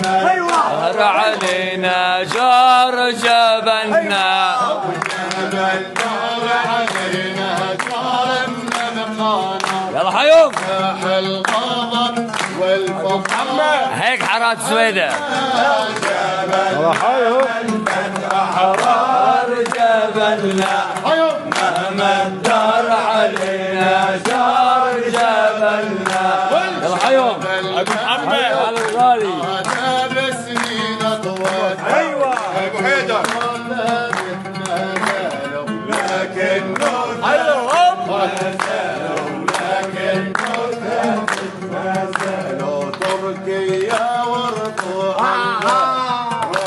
دهر علينا جار جبلنا يلا حيوم هيك حارات سويدة يلا حيوم أحرار جبلنا مهما الدار علينا جار جبلنا يلا حيوم ابو محمد على الغالي ايوه ابو حيدر لكن تركيا ورطوها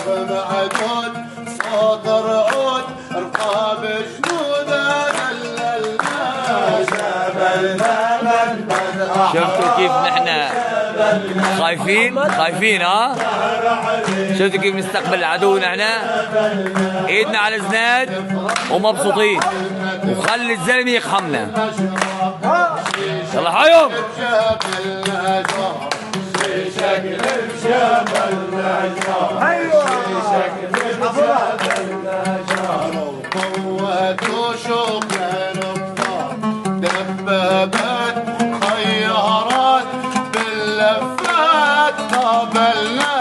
رغم عدود صوت رعود رقاب جنود شفتوا كيف نحن خايفين ها؟ شفتوا كيف نستقبل العدو نحن؟ ايدنا على الزناد ومبسوطين وخلي الزلمه يقحمنا. يلا حيوم دبابات خيارات باللفات قابلنا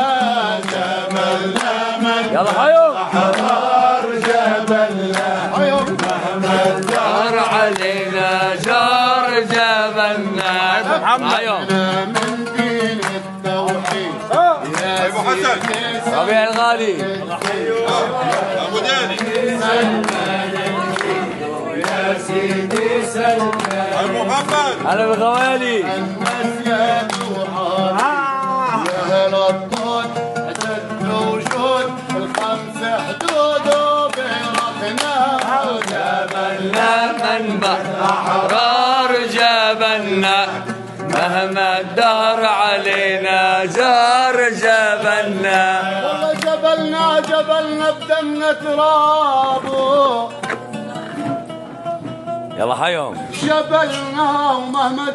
جبلنا من يلا حيوم حرار جبلنا حيوم مهما جار علينا جار جبلنا حيوم من دين التوحيد يا ابو حسن ربيع الغالي ابو داني يا سيدي سلمان ابو محمد هلا بالغوالي الناس يا دوحة يا هلا الطود أسد وجود الخمس حدود وبرقنا جبلنا منبع أحرار جبلنا مهما الدهر علينا جار جبلنا والله جبلنا بدمنا ترابه يلا حيوم جبلنا ومهما